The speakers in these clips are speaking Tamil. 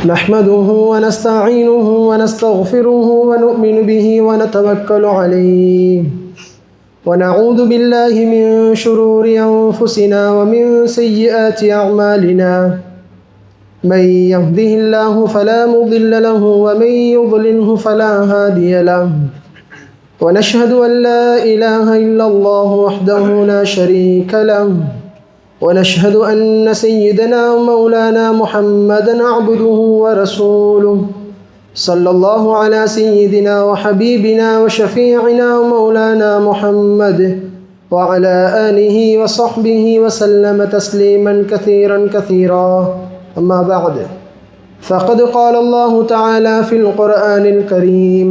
نحمده ونستعينه ونستغفره ونؤمن به ونتوكل عليه ونعوذ بالله من شرور أنفسنا ومن سيئات أعمالنا من يهده الله فلا مضل له ومن يضلله فلا هادي له ونشهد أن لا إله إلا الله وحده لا شريك له ونشهد أن سيدنا ومولانا محمدا عبده ورسوله صلى الله على سيدنا وحبيبنا وشفيعنا ومولانا محمد وعلى آله وصحبه وسلم تسليما كثيرا كثيرا أما بعد فقد قال الله تعالى في القرآن الكريم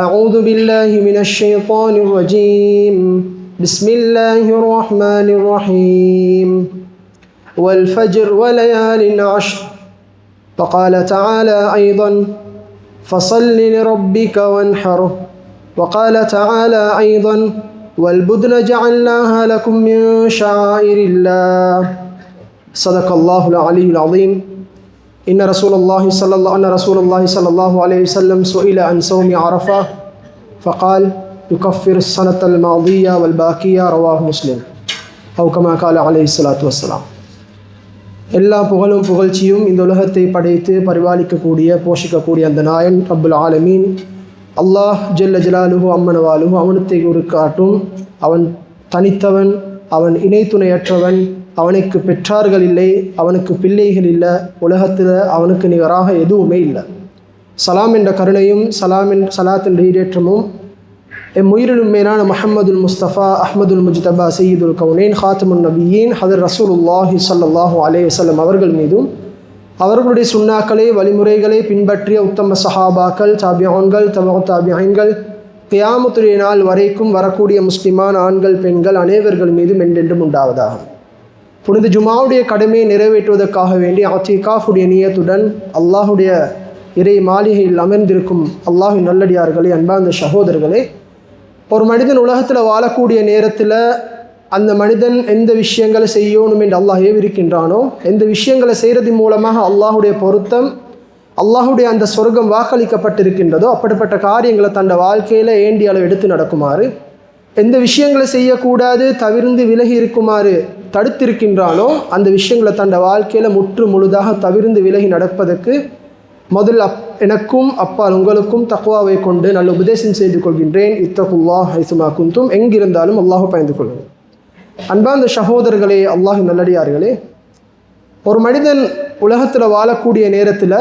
أعوذ بالله من الشيطان الرجيم بسم الله الرحمن الرحيم والفجر وليال عشر وقال تعالى أيضا فصل لربك وانحر وقال تعالى أيضا والبدن جعلناها لكم من شعائر الله صدق الله العلي العظيم إن رسول الله صلى الله عليه وسلم سئل عن صوم عرفة فقال يكفر السنة الماضية والباقية رواه مسلم أو كما قال عليه الصلاة والسلام. எல்லா புகழும் புகழ்ச்சியும் இந்த உலகத்தை படைத்து பரிபாலிக்கக்கூடிய போஷிக்கக்கூடிய அந்த நாயன் ரப்புல் ஆலமீன் அல்லாஹ் ஜல்ல ஜலாலுஹு அம்மனவாலுஹு அவனுத்தை காட்டும். அவன் தனித்தவன், அவன் இணை துணையற்றவன், அவனுக்கு பெற்றார்கள் இல்லை, அவனுக்கு பிள்ளைகள் இல்லை, உலகத்தில் அவனுக்கு நிகராக எதுவுமே இல்லை. சலாம் என்ற கருணையும் சலாத்தின் ஈடேற்றமும் எம்முயிரிலும் மேலான முஹம்மதுல் முஸ்தபா அஹ்மதுல் முஜ்தபா சையீதுல் கவுனைன் ஹாத்தமுன் நபியீன் ஹதர் ரசூலுல்லாஹி ஸல்லல்லாஹு அலைஹி வஸல்லம் அவர்கள் மீதும் அவர்களுடைய சுன்னாக்களை வழிமுறைகளை பின்பற்றிய உத்தம சஹாபாக்கள், தாபியீன்கள், தபஉ தாபியீன்கள், கியாமத்துடைய நாள் வரைக்கும் வரக்கூடிய முஸ்லிமான ஆண்கள் பெண்கள் அனைவர்கள் மீதும் என்றென்றும் உண்டாவதாக. புனித ஜுமாவுடைய கடமையை நிறைவேற்றுவதற்காக வேண்டி அத்திகாஃபுடைய நியத்துடன் அல்லாஹுடைய இறை மாளிகையில் அமர்ந்திருக்கும் அல்லாஹின் நல்லடியார்களே, அன்பார்ந்த சகோதரர்களே, ஒரு மனிதன் உலகத்தில் வாழக்கூடிய நேரத்தில் அந்த மனிதன் எந்த விஷயங்களை செய்யணும் என்று அல்லாஹ் ஏவிருக்கின்றானோ, எந்த விஷயங்களை செய்கிறது மூலமாக அல்லாஹுடைய பொருத்தம், அல்லாஹுடைய அந்த சொர்க்கம் வாக்களிக்கப்பட்டிருக்கின்றதோ அப்படிப்பட்ட காரியங்களை தன்னை வாழ்க்கையில் ஏண்டிய அளவு எடுத்து நடக்குமாறு, எந்த விஷயங்களை செய்யக்கூடாது தவிர்ந்து விலகி இருக்குமாறு தடுத்திருக்கின்றானோ அந்த விஷயங்களை தன்னை வாழ்க்கையில் முற்று முழுதாக தவிர்ந்து விலகி நடப்பதற்கு முதல் எனக்கும் அப்பால் உங்களுக்கும் தக்வாவை கொண்டு நல்ல உபதேசம் செய்து கொள்கின்றேன். இத்தகுல்லாஹ் ஹைசுமா குந்தும், எங்கிருந்தாலும் அல்லாஹ் பயந்து கொள்ளுங்கள். அன்பார்ந்த சகோதரர்களே, அல்லாஹின் நல்லடியார்களே, ஒரு மனிதன் உலகத்தில் வாழக்கூடிய நேரத்தில்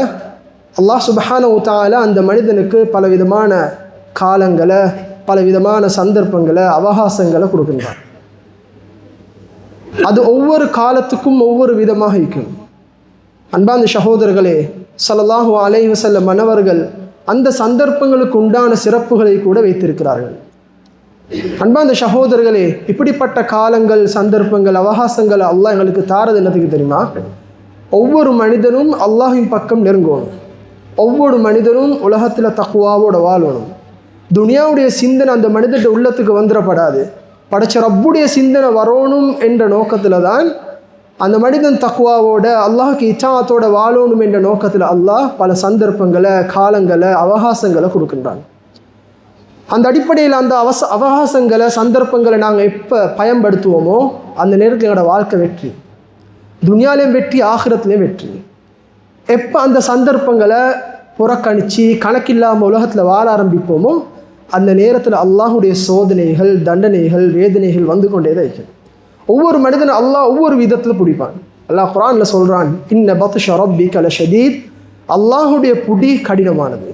அல்லாஹ் சுப்ஹானஹு வ தஆலா அந்த மனிதனுக்கு பலவிதமான காலங்களை, பலவிதமான சந்தர்ப்பங்களை, அவகாசங்களை கொடுக்கின்றார். அது ஒவ்வொரு காலத்துக்கும் ஒவ்வொரு விதமாக இருக்கும். அன்பார்ந்த சகோதரர்களே, ஸல்லல்லாஹு அலைஹி வஸல்லம் மன்னவர்கள் அந்த சந்தர்ப்பங்களுக்கு உண்டான சிறப்புகளை கூட வைத்திருக்கிறார்கள். அன்பார்ந்த சகோதரர்களே, இப்படிப்பட்ட காலங்கள், சந்தர்ப்பங்கள், அவகாசங்கள் அல்லாஹ் எங்களுக்கு தாரது என்னதுக்கு தெரியுமா? ஒவ்வொரு மனிதனும் அல்லாஹின் பக்கம் நெருங்கணும். ஒவ்வொரு மனிதனும் உலகத்தில் தக்வாவோட வாழணும். துனியாவுடைய சிந்தனை அந்த மனிதனுடைய உள்ளத்துக்கு வந்துடப்படாது. படைச்ச ரப்புடைய சிந்தனை வரணும் என்ற நோக்கத்தில் தான் அந்த மனிதன் தக்வாவோட அல்லாஹுக்கு இச்சாத்தோட வாழணும் என்ற நோக்கத்தில் அல்லாஹ் பல சந்தர்ப்பங்களை, காலங்களை, அவகாசங்களை கொடுக்கின்றான். அந்த அடிப்படையில் அந்த அவகாசங்களை, சந்தர்ப்பங்களை நாங்கள் எப்போ பயன்படுத்துவோமோ அந்த நேரத்தில் எங்களோட வாழ்க்கை வெற்றி, துனியாலையும் வெற்றி, ஆகிரத்துலேயும் வெற்றி. எப்போ அந்த சந்தர்ப்பங்களை புறக்கணித்து கணக்கில்லாமல் உலகத்தில் வாழ ஆரம்பிப்போமோ அந்த நேரத்தில் அல்லாஹுடைய சோதனைகள், தண்டனைகள், வேதனைகள் வந்து கொண்டே தான் இருக்கும். ஒவ்வொரு மனிதனும் அல்லாஹ் ஒவ்வொரு விதத்தில் பிடிப்பான். அல்லாஹ் குர்ஆனில் சொல்கிறான், இன்ன பத்ஷ ரப்பிக லஷதீத், அல்லாஹுடைய புடி கடினமானது.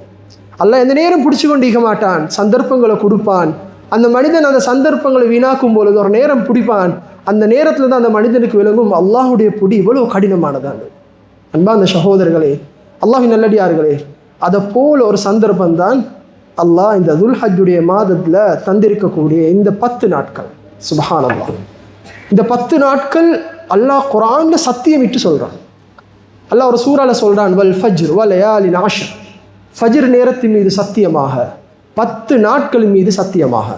அல்லாஹ் எந்த நேரம் பிடிச்சி கொண்டு இருக்க மாட்டான், சந்தர்ப்பங்களை கொடுப்பான். அந்த மனிதன் அந்த சந்தர்ப்பங்களை வீணாக்கும் பொழுது ஒரு நேரம் பிடிப்பான். அந்த நேரத்தில் தான் அந்த மனிதனுக்கு விளங்கும் அல்லாஹுடைய புடி இவ்வளவு கடினமானதான். அன்பார்ந்த சகோதரர்களே, அல்லாஹின் நல்லடியார்களே, அதை போல் ஒரு சந்தர்ப்பம் தான் அல்லாஹ் இந்த துல்ஹஜ்ஜுடைய மாதத்தில் தந்திருக்கக்கூடிய இந்த 10 நாட்கள். சுப்ஹானல்லாஹ், இந்த 10 நாட்கள் அல்லாஹ் குர்ஆனில் சத்தியமிட்டு சொல்கிறான். அல்லாஹ் ஒரு சூறால சொல்கிறான், வல் ஃபஜ்ர் வலயாலின் ஆஷர், ஃபஜ்ர் நேரத்தின் மீது சத்தியமாக, 10 நாட்களின் மீது சத்தியமாக.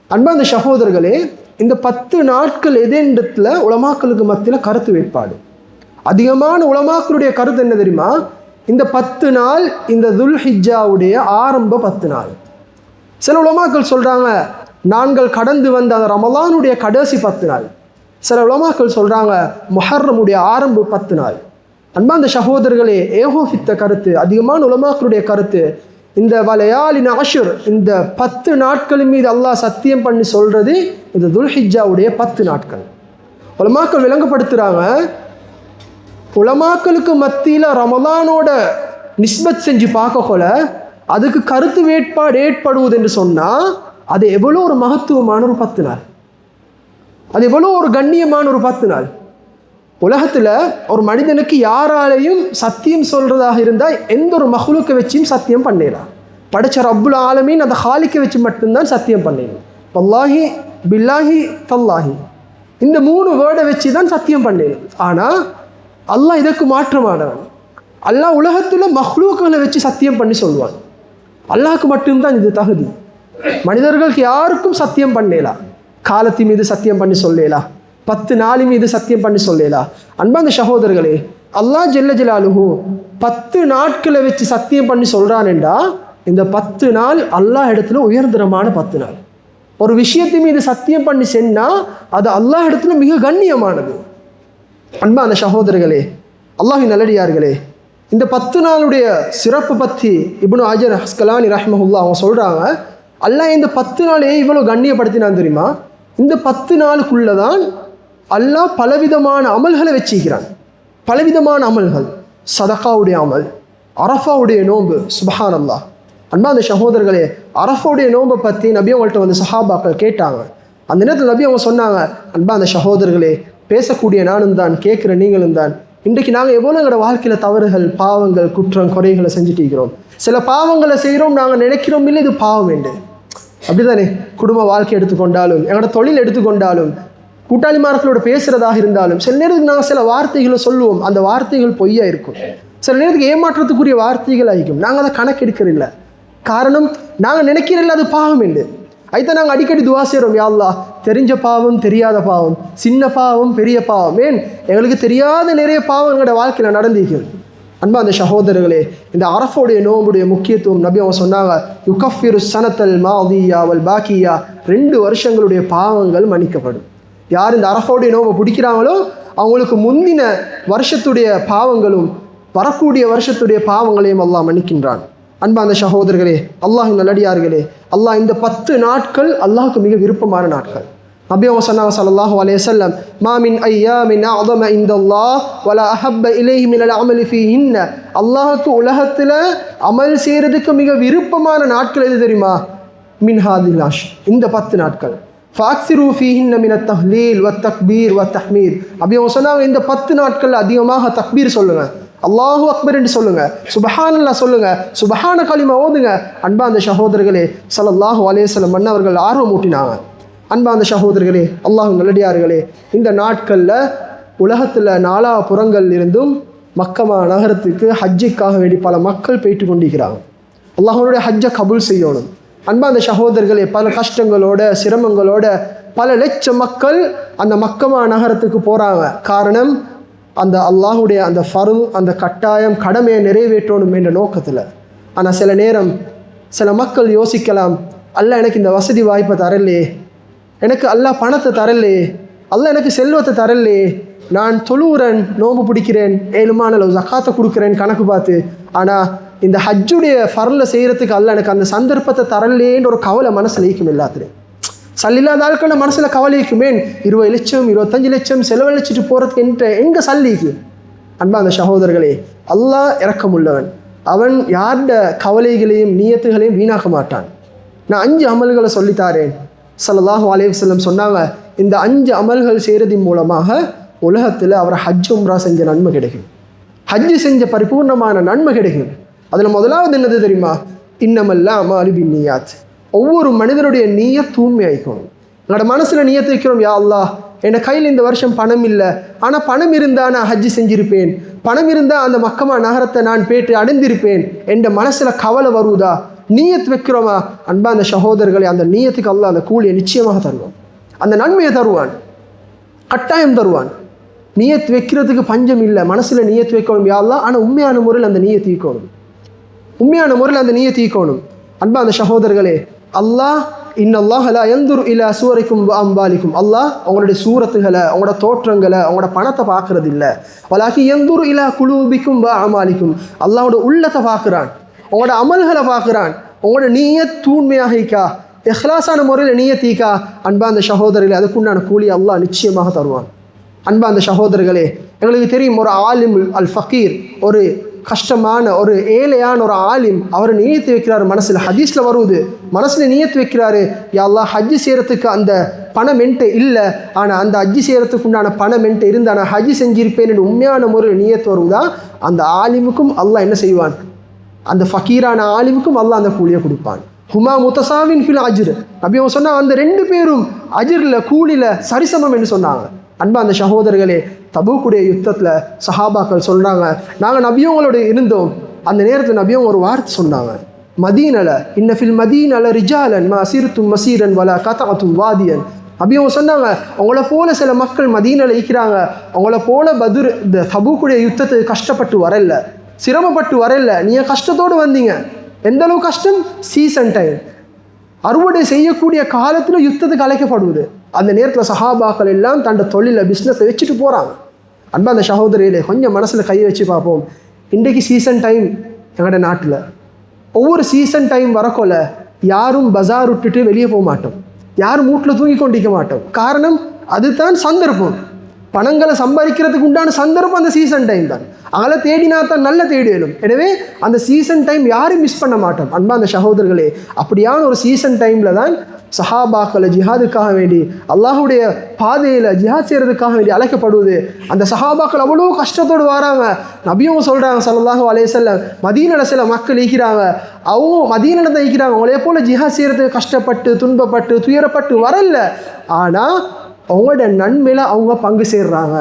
அன்பார்ந்த சகோதரர்களே, இந்த 10 நாட்கள் எதேண்டத்தில் உலமாக்களுக்கு மத்தியில் கருத்து வேட்பாடு. அதிகமான உலமாக்களுடைய கருத்து என்ன தெரியுமா? இந்த 10 நாள் இந்த துல்ஹிஜ்ஜாவுடைய ஆரம்ப 10 நாள். சில உலமாக்கள் சொல்கிறாங்க நாங்கள் கடந்து வந்த அந்த ரமலானுடைய கடைசி 10 நாள். சில உலமாக்கள் சொல்கிறாங்க முஹர்ரமுடைய ஆரம்ப 10 நாள். அன்பார்ந்த சகோதரர்களே, ஏகோபித்த கருத்து, அதிகமான உலமாக்களுடைய கருத்து, இந்த வலையாலின் அஷுர், இந்த 10 நாட்களின் மீது அல்லாஹ் சத்தியம் பண்ணி சொல்கிறது இந்த துல்ஹிஜ்ஜாவுடைய 10 நாட்கள். உலமாக்கள் விளங்கப்படுத்துகிறாங்க, உலமாக்களுக்கு மத்தியில் ரமலானோட நிஸ்பத் செஞ்சு பார்க்கக்கொள்ள அதுக்கு கருத்து வேட்பாடு ஏற்படுவது என்று சொன்னால் அது எவ்வளோ ஒரு மகத்துவமான ஒரு 10 நாள், அது எவ்வளோ ஒரு கண்ணியமான ஒரு 10 நாள். உலகத்தில் ஒரு மனிதனுக்கு யாராலையும் சத்தியம் சொல்கிறதாக இருந்தால் எந்த ஒரு மஹ்லூக்கை வச்சியும் சத்தியம் பண்ணிடலாம். படைச்ச ரப்புல் ஆலமீன் அந்த ஹாலிக்கை வச்சு மட்டும்தான் சத்தியம் பண்ணிடலாம். வல்லாஹி பில்லாஹி தல்லாஹி இந்த 3 வேர்டை வச்சு தான் சத்தியம் பண்ணிடலாம். ஆனால் அல்லாஹ் இதற்கு மாற்றமானவன். அல்லாஹ் உலகத்தில் மஹ்லூக்களை வச்சு சத்தியம் பண்ணி சொல்லுவான். அல்லாஹ்க்கு மட்டும்தான் இது தகுதி. மனிதர்களுக்கு யாருக்கும் சத்தியம் பண்ணலாம். காலத்தின் மீது சத்தியம் பண்ணி சொல்லலாம், 10 நாளின் மீது சத்தியம் பண்ணி சொல்லலாம். அன்பார்ந்த சகோதரர்களே, அல்லாஹ் ஜல்ல ஜலாலுஹு 10 நாட்களை வச்சு சத்தியம் பண்ணி சொல்கிறான் என்றால் இந்த 10 நாள் அல்லாஹ் இடத்துல உயர்தரமான 10 நாள். ஒரு விஷயத்தின் மீது சத்தியம் பண்ணி சொன்னால் அது அல்லாஹ் இடத்துல மிக கண்ணியமானது. அன்பார்ந்த சகோதரர்களே, அல்லாஹின் நல்லடியார்களே, இந்த 10 நாளுடைய சிறப்பு பற்றி இப்னு ஹஜர் அஸ்கலானி ரஹ்மஹுல்லாஹ் அவங்க சொல்கிறாங்க, அல்லாஹ் இந்த 10 நாளையே இவ்வளோ கண்ணியப்படுத்தினான் தெரியுமா? இந்த 10 நாளுக்குள்ளே தான் அல்லாஹ் பலவிதமான அமல்களை வச்சிக்கிறான். பலவிதமான அமல்கள், சதகாவுடைய அமல், அரஃபாவுடைய நோன்பு. சுபஹான் அல்லாஹ். அன்பார்ந்த சகோதரர்களே, அரஃபாவுடைய நோன்பை பற்றி நபி அவங்கள்ட்ட வந்து சஹாபாக்கள் கேட்டாங்க. அந்த நேரத்தில் நபி அவங்க சொன்னாங்க, அன்பார்ந்த சகோதரர்களே, பேசக்கூடிய நானும் தான், கேட்குற நீங்களும் தான், இன்றைக்கு நாங்கள் எவ்வளோ எங்களோட வாழ்க்கையில் தவறுகள், பாவங்கள், குற்றம், குறைகளை செஞ்சுட்டு இருக்கிறோம். சில பாவங்களை செய்கிறோம், நாங்கள் நினைக்கிறோம் இல்லை இது பாவம் என்று. அப்படி தானே? குடும்ப வாழ்க்கை எடுத்துக்கொண்டாலும், எங்களோட தொழில் எடுத்துக்கொண்டாலும், கூட்டாளிமார்களோட பேசுகிறதாக இருந்தாலும், சில நேரத்துக்கு நாங்கள் சில வார்த்தைகளை சொல்லுவோம், அந்த வார்த்தைகள் பொய்யா இருக்கும். சில நேரத்துக்கு ஏமாற்றத்துக்குரிய வார்த்தைகள் ஆகிக்கும். நாங்கள் அதை கணக்கெடுக்கிறதில்லை. காரணம், நாங்கள் நினைக்கிறதில்ல அது பாவம் என்று. அதுதான் நாங்கள் அடிக்கடி துவா செய்கிறோம், யா அல்லாஹ், தெரிஞ்ச பாவம், தெரியாத பாவம், சின்ன பாவம், பெரிய பாவம், ஏன் எங்களுக்கு தெரியாத நிறைய பாவம் எங்களோட வாழ்க்கையில் நடந்திருக்கிறது. அன்பார்ந்த சகோதரர்களே, இந்த அரஃபாவுடைய நோம்புடைய முக்கியத்துவம் நபி அவங்க சொன்னாங்க, யுகஃபிரு சனத்தல் மாதியா வல் பாக்கியா, 2 வருஷங்களுடைய பாவங்கள் மன்னிக்கப்படும். யார் இந்த அரஃபாவுடைய நோம்பை பிடிக்கிறாங்களோ அவங்களுக்கு முந்தின வருஷத்துடைய பாவங்களும் வரக்கூடிய வருஷத்துடைய பாவங்களையும் அல்லாஹ் மன்னிக்கின்றான். அன்பார்ந்த சகோதரர்களே, அல்லாஹின் நல்லடியார்களே, அல்லாஹ் இந்த 10 நாட்கள் அல்லாஹுக்கு மிக விருப்பமான நாட்கள். நபி அவங்க சொன்னாங்க ஸல்லல்லாஹு அலைஹி வஸல்லம், மா மின் அய்யாமின் அஅதம இன்தல்லாஹ் வலா அஹப்ப இலைஹி மினல் அமலி ஃபீஹின்ன, அல்லாஹ்வுக்கு உலகத்தில் அமல் செய்கிறதுக்கு மிக விருப்பமான நாட்கள் எது தெரியுமா? மின் ஹாதில் அஷ், இந்த 10 நாட்கள். ஃபாக்ஸிரு ஃபீஹின்ன மினத் தஹ்லீல் வத் தக்பீர் வத் தஹ்மீத். நபி அவங்க சொன்னாங்க, இந்த 10 நாட்கள் அதிகமாக தக்பீர் சொல்லுங்கள், அல்லாஹு அக்பர் என்று சொல்லுங்கள், சுபஹானல்லாஹ் சொல்லுங்கள், சுபஹான கலிமா ஓதுங்க. அன்பார்ந்த சகோதரர்களே, ஸல்லல்லாஹு அலைஹி வஸல்லம் மன்னவர்கள் ஆர்வம் ஊட்டினாங்க. அன்பார்ந்த சகோதரர்களே, அல்லாஹ் நல்லடியார்களே, இந்த நாட்களில் உலகத்தில் 4 புறங்கள் இருந்தும் மக்கமா நகரத்துக்கு ஹஜ்ஜுக்காக வேண்டி பல மக்கள் போயிட்டு கொண்டிருக்கிறாங்க. அல்லாஹ்வுடைய ஹஜ்ஜை கபூல் செய்யணும். அன்பார்ந்த சகோதரர்களே, பல கஷ்டங்களோட சிரமங்களோட பல லட்சம் மக்கள் அந்த மக்கமா நகரத்துக்கு போகிறாங்க. காரணம், அந்த அல்லாஹுடைய அந்த ஃபர்ல், அந்த கட்டாயம், கடமையை நிறைவேற்றணும் என்ற நோக்கத்தில். ஆனால் சில நேரம் சில மக்கள் யோசிக்கலாம், அல்லாஹ் எனக்கு இந்த வசதி வாய்ப்பை தரலே, எனக்கு அல்லாஹ் பணத்தை தரலே, அல்லாஹ் எனக்கு செல்வத்தை தரலே, நான் தொழுகிறேன், நோம்பு பிடிக்கிறேன், ஏழுமான அளவு ஜக்காத்தை கொடுக்குறேன் கணக்கு பார்த்து, ஆனால் இந்த ஹஜ்ஜுடைய ஃபர்லை செய்கிறதுக்கு அல்லாஹ் எனக்கு அந்த சந்தர்ப்பத்தை தரலேன்ற ஒரு கவலை மனசில் ஈக்கும். எல்லாத்துலேயும் சல்லில்லாத ஆட்கள் மனசில் கவலைக்குமே 20 லட்சம் 25 லட்சம் செலவழிச்சிட்டு போகிறதுக்கு எங்கே சல்லிக்கு? அன்பார்ந்த சகோதரர்களே, அல்லாஹ் இரக்கமுள்ளவன். அவன் யார்ட கவலைகளையும் நியத்துகளையும் வீணாக்க மாட்டான். நான் 5 அமல்களை சொல்லித்தாரேன். ஸல்லல்லாஹு அலைஹி வஸல்லம் சொன்னாங்க, இந்த 5 அமல்கள் செய்கிறதின் மூலமாக உலகத்தில் அவர் ஹஜ் உம்ரா செஞ்ச நன்மை கிடைக்கும், ஹஜ்ஜு செஞ்ச பரிபூர்ணமான நன்மை கிடைக்கும். அதில் முதலாவது என்னது தெரியுமா? இன்னமல்லா அமாலு பின்னியாத். ஒவ்வொரு மனிதனுடைய நீயத் தூய்மையாயிக்கணும். என்னோட மனசில் நீயத்து வைக்கிறோம், யா அல்லாஹ், என் கையில் இந்த வருஷம் பணம் இல்லை, ஆனால் பணம் இருந்தால் நான் ஹஜ்ஜு செஞ்சிருப்பேன், பணம் இருந்தால் அந்த மக்கமா நகரத்தை நான் போய்ட்டு அடைந்திருப்பேன், என் மனசில் கவலை வருவதா? நீயத் வைக்கிறோமா? அன்பார்ந்த சகோதரர்களே, அந்த நீயத்துக்கு அல்லாஹ் அந்த கூலியை நிச்சயமாக தருவான், அந்த நன்மையை தருவான், கட்டாயம் தருவான். நியத் வைக்கிறதுக்கு பஞ்சம் இல்லை, மனசில் நியத் வைக்கணும் யா அல்லாஹ். ஆனால் உண்மையான முறையில் அந்த நியத் தீக்கணும், உண்மையான முறையில் அந்த நியத் தீக்கணும். அன்பா அந்த சகோதரர்களே, அல்லாஹ் இன்னல்லாஹ் லா யன்துரு இலா சுவரிக்கும் வ அம்வாலிக்கும், அல்லாஹ் அவங்களுடைய சூரத்துகளை, அவங்களோட தோற்றங்களை, அவங்களோட பணத்தை பார்க்கறது இல்லை. வலாக்கி யன்துரு இலா குலூபிக்கும் வ அமாலிக்கும், அல்லாஹோட உள்ளத்தை பார்க்குறான், உங்களோட அமல்களை பார்க்குறான். உங்களோட நீயத் தூய்மையாக இருக்கா, இஹ்லாஸான முறையில் நீயத்தீக்கா, அன்பா அந்த சகோதரர்களே, அதுக்குண்டான கூலி அல்லாஹ் நிச்சயமாக தருவான். அன்பா அந்த சகோதரர்களே, எங்களுக்கு தெரியும் ஒரு ஆலிம் அல் ஃபக்கீர், ஒரு கஷ்டமான ஒரு ஏழையான ஒரு ஆலிம், அவர் நியத்து வைக்கிறாரு மனசில். ஹதீஸில் வருவது, மனசில் நியத்து வைக்கிறாரு, யா அல்லாஹ் ஹஜ்ஜு செய்கிறதுக்கு அந்த பணம் என்கிட்ட இல்லை, ஆனால் அந்த ஹஜ்ஜு செய்கிறதுக்கு உண்டான பணம் என்கிட்ட இருந்தால் நான் ஹஜ்ஜு செஞ்சிருப்பேன் என்று உண்மையான முறையில் நியத்து வருவதா, அந்த ஆலிமுக்கும் அல்லாஹ் என்ன செய்வான், அந்த ஃபக்கீரான ஆலிமுக்கும் அல்லாஹ் அந்த கூலியை கொடுப்பான். ஹுமா முத்தசாவின் ஃபில் அஜ்ர், நபி அவங்க சொன்னாங்க அந்த ரெண்டு பேரும் அஜ்ரில் கூலியில் சரிசமம் என்று சொன்னாங்க. அன்பா அந்த சகோதரர்களே, தபூக்குடைய யுத்தத்தில் சஹாபாக்கள் சொல்கிறாங்க, நாங்கள் நபியவங்களோட இருந்தோம். அந்த நேரத்தில் நபியவங்க ஒரு வார்த்தை சொன்னாங்க, மதீனல இன்னஃபில் மதீனல ரிஜாலன் மா சிறுத்தும் மசீரன் வலா கதஅத்தும் வாதியன். நபியவங்க சொன்னாங்க, அவங்கள போல சில மக்கள் மதீனல இருக்கிறாங்க, அவங்கள போல பதுர் இந்த தபூக்குடைய யுத்தத்துக்கு கஷ்டப்பட்டு வரல, சிரமப்பட்டு வரல. நீங்கள் கஷ்டத்தோடு வந்தீங்க. எந்த அளவு கஷ்டம்? சீசன் டைம், அறுவடை செய்யக்கூடிய காலத்தில் யுத்தத்துக்கு அழைக்கப்படுவது. அந்த நேரத்தில் சஹாபாக்கள் எல்லாம் தன்னோட தொழிலை பிஸ்னஸை வச்சுட்டு போகிறாங்க. அன்பா அந்த சகோதரியிலே கொஞ்சம் மனசில் கையை வச்சு பார்ப்போம். இன்றைக்கு சீசன் டைம் எங்களோட நாட்டில், ஒவ்வொரு சீசன் டைம் வரக்கொள்ள யாரும் பஜார் விட்டுட்டு வெளியே போக மாட்டோம், யாரும் வீட்டில் தூங்கி கொண்டிருக்க மாட்டோம். காரணம் அதுதான் சந்தர்ப்பம், பணங்களை சம்பாதிக்கிறதுக்கு உண்டான சந்தர்ப்பம் அந்த சீசன் டைம் தான். அங்கே தேடினா தான் நல்ல தேடியலும். எனவே அந்த சீசன் டைம் யாரும் மிஸ் பண்ண மாட்டோம். அன்பா அந்த சகோதரர்களே, அப்படியான ஒரு சீசன் டைமில் தான் சஹாபாக்களை ஜிஹாதுக்காக வேண்டி, அல்லாஹுடைய பாதையில் ஜிஹாத் செய்கிறதுக்காக வேண்டி அழைக்கப்படுவது. அந்த சஹாபாக்கள் அவ்வளோ கஷ்டத்தோடு வராங்க. நபியும் சொல்கிறாங்க ஸல்லல்லாஹு அலைஹி வஸல்லம், மதீனால சில மக்கள் ஈக்கிறாங்க, அவங்க மதீனால தான் ஈக்கிறாங்க, அவங்களே போல் ஜிஹாத் செய்கிறதுக்கு கஷ்டப்பட்டு துன்பப்பட்டு துயரப்பட்டு வரல, ஆனால் அவங்களோட நன்மையில் அவங்க பங்கு சேர்றாங்க.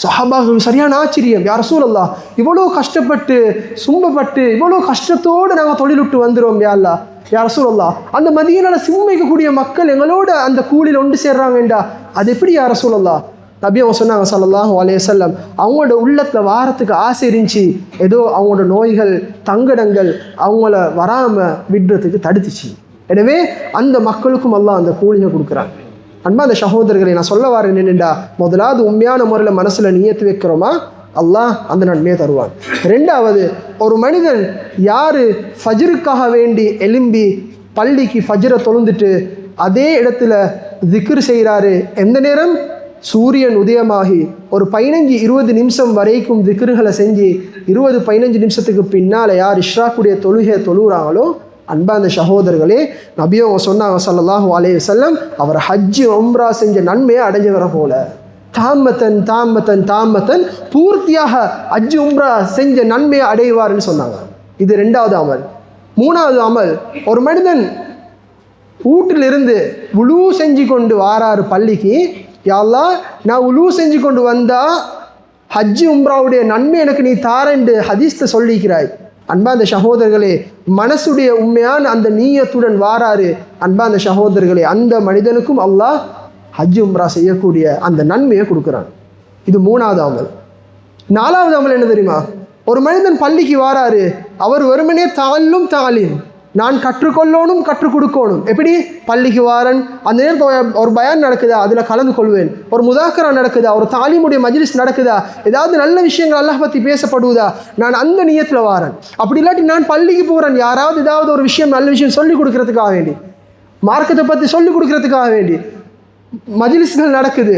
சஹாபாக்கள் சரியான ஆச்சரியம், யா ரசூலல்லாஹ் இவ்வளோ கஷ்டப்பட்டு சும்பப்பட்டு இவ்வளோ கஷ்டத்தோடு நாங்கள் தொழிலுட்டு வந்துடுவோம் யா அல்லாஹ், யா ரசூலல்லாஹ் அந்த மதீனால சும்மைக்கக்கூடிய மக்கள் எங்களோட அந்த கூலியில் ஒன்று சேர்றாங்கண்டா அது எப்படி யா ரசூலல்லாஹ்? நபி அவங்க சொன்னாங்க ஸல்லல்லாஹு அலைஹி வஸல்லம், அவங்களோட உள்ளத்தில் வாரத்துக்கு ஆசை இருந்துச்சு, ஏதோ அவங்களோட நோய்கள் தங்கடங்கள் அவங்கள வராமல் விடுறதுக்கு தடுத்துச்சு. எனவே அந்த மக்களுக்கும் அல்லாஹ் அந்த கூலியை கொடுக்குறாங்க. அன்பா அந்த சகோதரர்களை, நான் சொல்ல வரேன் என்னென்னா, முதலாவது உண்மையான முறையில் மனசில் நியத்து வைக்கிறோமா, அல்லாஹ் அந்த நன்மையை தருவான். ரெண்டாவது, ஒரு மனிதன் யார் ஃபஜ்ருக்காக வேண்டி எலும்பி பள்ளிக்கு ஃபஜ்ரை தொழுந்துட்டு அதே இடத்துல திக்ர் செய்கிறாரு, எந்த நேரம் சூரியன் உதயமாகி ஒரு 15-20 நிமிஷம் வரைக்கும் திக்ருகளை செஞ்சு 20-15 நிமிஷத்துக்கு பின்னால் யார் இஷ்ராக்குடைய தொழுகை தொழுகிறாங்களோ, அன்பா அந்த சகோதரர்களே, நபியவங்க சொன்னாங்க ஸல்லல்லாஹு அலைஹி வஸல்லம், அவர் ஹஜ்ஜு உம்ரா செஞ்ச நன்மையை அடைஞ்சவரை போல, தாமத்தன் தாமத்தன் தாமத்தன் பூர்த்தியாக ஹஜ்ஜு உம்ரா செஞ்ச நன்மையை அடைவார்னு சொன்னாங்க. இது ரெண்டாவது அமல். மூணாவது அமல், ஒரு மனிதன் வீட்டிலிருந்து உலு செஞ்சு கொண்டு வாராரு பள்ளிக்கு, யா அல்லாஹ் நான் உலு செஞ்சு கொண்டு வந்தால் ஹஜ்ஜு உம்ராவுடைய நன்மை எனக்கு நீ தாரண்டு ஹதீஸில் சொல்லிக்கிறாய். அன்பா அந்த சகோதரர்களே, மனசுடைய உண்மையான அந்த நீயத்துடன் வாராரு, அன்பா அந்த சகோதரர்களே, அந்த மனிதனுக்கும் அல்லாஹ் ஹஜ் உம்ரா செய்யக்கூடிய அந்த நன்மையை கொடுக்குறான். இது மூணாவது அமல். நாலாவது அமல் என்ன தெரியுமா? ஒரு மனிதன் பள்ளிக்கு வாராரு, அவர் வெறுமனே தாலீம், நான் கற்றுக்கொள்ளணும் கற்றுக் கொடுக்கணும். எப்படி? பள்ளிக்கு வாரன், அந்த நேரத்தில் ஒரு பயான் நடக்குதா, அதில் கலந்து கொள்வேன், ஒரு முதாக்கரா நடக்குதா, ஒரு தாலீமுடைய மஜ்லிஸ் நடக்குதா, ஏதாவது நல்ல விஷயங்கள் அல்லாஹ் பற்றி பேசப்படுவதா, நான் அந்த நியத்தில் வாரன். அப்படி இல்லாட்டி நான் பள்ளிக்கு போகிறேன், யாராவது ஏதாவது ஒரு விஷயம் நல்ல விஷயம் சொல்லிக் கொடுக்கறதுக்காக வேண்டி, மார்க்கத்தை பற்றி சொல்லிக் கொடுக்கறதுக்காக வேண்டி மஜ்லிஸ்கள் நடக்குது,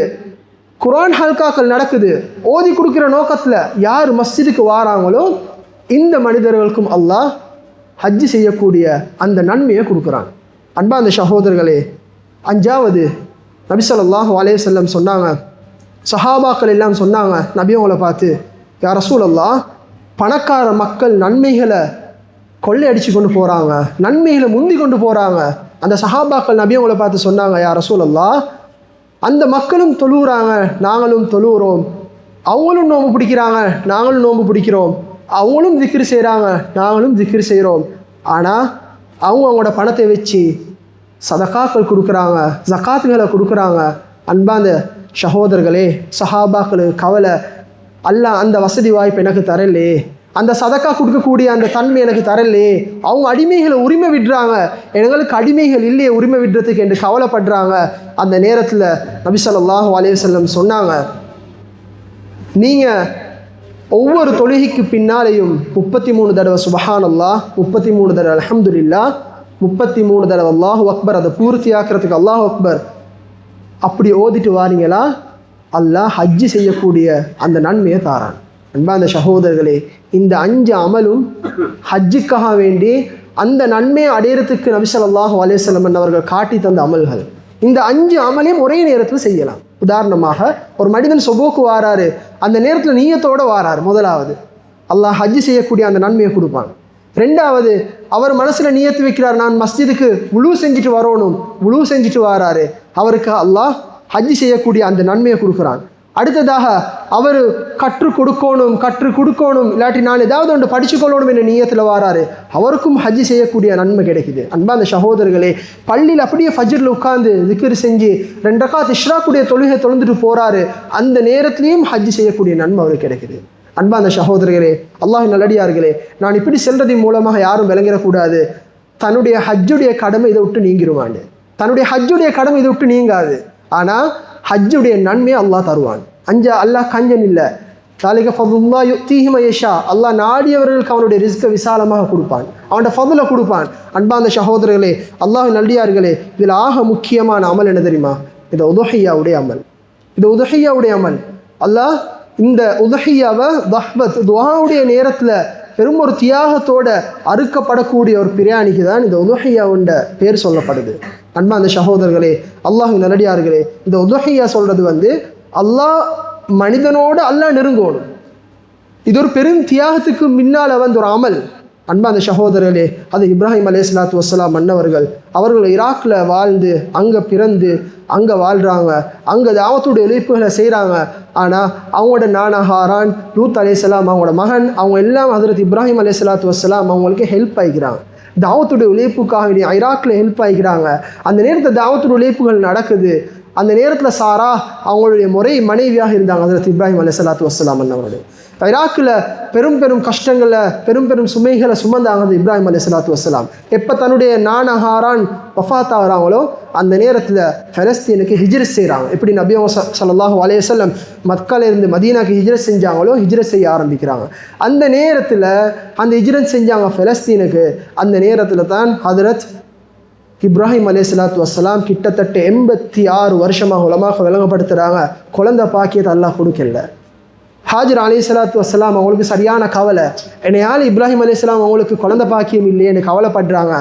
குர்ஆன் ஹல்காக்கள் நடக்குது, ஓதி கொடுக்குற நோக்கத்தில் யார் மஸ்ஜிதுக்கு வாராங்களோ இந்த மனிதர்களுக்கும் அல்லாஹ் ஹஜ்ஜு செய்யக்கூடிய அந்த நன்மையை கொடுக்குறான். அன்பா அந்த சகோதரர்களே, அஞ்சாவது, நபி ஸல்லல்லாஹு அலைஹி வஸல்லம் சொன்னாங்க, சஹாபாக்கள் எல்லாம் சொன்னாங்க நபி அவங்கள பார்த்து, யா ரசூலல்லாஹ் பணக்கார மக்கள் நன்மைகளை கொள்ளையடிச்சு கொண்டு போகிறாங்க, நன்மைகளை முந்தி கொண்டு போகிறாங்க. அந்த சஹாபாக்கள் நபி அவங்கள பார்த்து சொன்னாங்க, யா ரசூலல்லாஹ் அந்த மக்களும் தொழுகிறாங்க, நாங்களும் தொழுகிறோம், அவங்களும் நோன்பு பிடிக்கிறாங்க, நாங்களும் நோன்பு பிடிக்கிறோம், அவங்களும் திக்ர் செய்கிறாங்க, நாங்களும் திக்ர் செய்கிறோம், ஆனால் அவங்களோட பணத்தை வச்சு சதகாக்கள் கொடுக்குறாங்க, ஜக்காத்துகளை கொடுக்குறாங்க. அன்பா அந்த சகோதரர்களே, சஹாபாக்களுக்கு கவலை, அல்லாஹ் அந்த வசதி வாய்ப்பு எனக்கு தரலே, அந்த சதக்கா கொடுக்கக்கூடிய அந்த தன்மை எனக்கு தரலே, அவங்க அடிமைகளை உரிமை விடுறாங்க, எங்களுக்கு அடிமைகள் இல்லையே உரிமை விடுறதுக்கு என்று கவலைப்படுறாங்க. அந்த நேரத்தில் நபி ஸல்லல்லாஹு அலைஹி வஸல்லம் சொன்னாங்க, நீங்கள் ஒவ்வொரு தொழுகைக்கு பின்னாலேயும் 33 தடவை சுபஹானல்லாஹ், 33 தடவை அல்ஹம்துலில்லாஹ், 33 தடவை அல்லாஹு அக்பர், அதை பூர்த்தியாக்குறதுக்கு அல்லாஹு அக்பர் அப்படி ஓதிட்டு வாரீங்களா, அல்லாஹ் ஹஜ்ஜி செய்யக்கூடிய அந்த நன்மையை தாரான். அன்பான சகோதரர்களே, இந்த 5 அமலும் ஹஜ்ஜுக்காக வேண்டி அந்த நன்மையை அடையிறதுக்கு நபி ஸல்லல்லாஹு அலைஹி வஸல்லம் அவர்கள் காட்டி தந்த அமல்கள். இந்த 5 அமலையும் ஒரே நேரத்தில் செய்யலாம். உதாரணமாக, ஒரு மனிதன் சுபோக்கு வாராரு, அந்த நேரத்தில் நீயத்தோடு வாராரு. முதலாவது, அல்லாஹ் ஹஜ்ஜி செய்யக்கூடிய அந்த நன்மையை கொடுப்பான். ரெண்டாவது, அவர் மனசில் நீயத்து வைக்கிறார், நான் மஸ்ஜிதுக்கு வுளூ செஞ்சுட்டு வரணும், வுளூ செஞ்சுட்டு வாராரு, அவருக்கு அல்லாஹ் ஹஜ்ஜி செய்யக்கூடிய அந்த நன்மையை கொடுக்குறான். அடுத்ததாக, அவர் கற்றுக் கொடுக்கணும், இல்லாட்டி நான் ஏதாவது ஒன்று படிச்சுக்கொள்ளணும் என்ற நீயத்தில் வாராரு, அவருக்கும் ஹஜ்ஜி செய்யக்கூடிய நன்மை கிடைக்குது. அன்பான சகோதரர்களே, பள்ளியில் அப்படியே ஃபஜ்ரில் உட்கார்ந்து திக்ர் செஞ்சு 2 ரக்காத் இஷ்ராக்குடைய தொழுகை தொழுந்துட்டு போகிறாரு, அந்த நேரத்திலையும் ஹஜ்ஜி செய்யக்கூடிய நன்மை அவருக்கு கிடைக்குது. அன்பான சகோதரர்களே, அல்லாஹ் நல்லடியார்களே, நான் இப்படி செல்றதின் மூலமாக யாரும் விளங்கிடக்கூடாது தன்னுடைய ஹஜ்ஜுடைய கடமை இதை விட்டு நீங்கிடுவான். தன்னுடைய ஹஜ்ஜுடைய கடமை இதை விட்டு நீங்காது. ஆனால் ஹஜ்ஜுடைய நன்மையை அல்லாஹ் தருவான். அல்லாஹ் கஞ்சன் இல்லை. தாலிக ஃபதுல்லா யுக்தீஹி மயஷா, அல்லாஹ் நாடியவர்களுக்கு அவனுடைய ரிஸ்கை விசாலமாக கொடுப்பான், அவனோட ஃபதுலை கொடுப்பான். அன்பான சகோதரர்களே, அல்லாஹ் நல்லடியார்களே, இதில் ஆக முக்கியமான அமல் என்ன தெரியுமா? இது உதுஹியாவுடைய அமல். இது உதுஹியாவுடைய அமல். அல்லாஹ் இந்த உதுஹியாவை தஹ்பத் துஆவுடைய நேரத்தில் பெரும் ஒரு தியாகத்தோட அறுக்கப்படக்கூடிய ஒரு பிரியாணிக்கு தான் இந்த உதுஹியாவுண்ட பேர் சொல்லப்படுது. அன்பான சகோதரர்களே, அல்லாஹ் நல்லடியார்களே, இந்த உதுஹியா சொல்கிறது அல்லாஹ் மனிதனோடு அல்லாஹ் நெருங்கணும். இது ஒரு பெரும் தியாகத்துக்கு முன்னால் ஒரு அமல். அன்பான சகோதரர்களே, அது இப்ராஹிம் அலைஹிஸ்ஸலாத்து வஸ்ஸலாம் அவர்கள் ஈராக்கில் வாழ்ந்து அங்கே பிறந்து அங்கே வாழ்கிறாங்க, அங்கே தாவத்துடைய உழைப்புகளை செய்கிறாங்க. ஆனால் அவங்களோட நானா ஹாரான், லூத் அலைஹிஸ்ஸலாம், அவங்களோட மகன், அவங்க எல்லாம் ஹதரத் இப்ராஹிம் அலைஹிஸ்ஸலாத்து வஸ்ஸலாம் அவங்களுக்கு ஹெல்ப் ஆகிக்கிறாங்க. தாவத்துடைய உழைப்புக்காக ஈராக்கில் ஹெல்ப் ஆகிக்கிறாங்க. அந்த நேரத்தில் தாவத்துடைய உழைப்புகள் நடக்குது. அந்த நேரத்தில் சாரா அவங்களுடைய மனைவியாக இருந்தாங்க ஹதரத் இப்ராஹிம் அலைஹிஸ்ஸலாத்து வஸ்ஸலாம் அவருடைய. ஈராக்கில் பெரும் பெரும் கஷ்டங்களை, பெரும் பெரும் சுமைகளை சுமந்தாங்க இப்ராஹிம் அலைஹிஸ்ஸலாத்து வஸ்ஸலாம். எப்போ தன்னுடைய நானா ஹாரான் வஃபாத் ஆகிறாங்களோ அந்த நேரத்தில் ஃபலஸ்தீனுக்கு ஹிஜ்ரத் செய்கிறாங்க. எப்படி நபி ஸல்லல்லாஹு அலைஹி வஸல்லம் மக்காவிலிருந்து மதீனாக்கு ஹிஜ்ரத் செஞ்சாங்களோ ஹிஜ்ரத் செய்ய ஆரம்பிக்கிறாங்க. அந்த நேரத்தில் அந்த ஹிஜ்ரத் செஞ்சாங்க ஃபலஸ்தீனுக்கு. அந்த நேரத்தில் தான் ஹதரத் இப்ராஹிம் அலைஹிஸ்ஸலாத்து வஸ்ஸலாம் கிட்டத்தட்ட 86 வருஷமாக உலமாக்கள் விளங்கப்படுத்துகிறாங்க, குழந்தை பாக்கியத்தை அல்லாஹ் கொடுக்கல. ஹாஜர் அலைஹிஸ்ஸலாத்து வஸ்ஸலாம் அவங்களுக்கு சரியான கவலை, என்னையால் இப்ராஹிம் அலைஹிஸ்ஸலாம் அவங்களுக்கு குழந்தை பாக்கியம் இல்லையேன்னு கவலைப்படுறாங்க.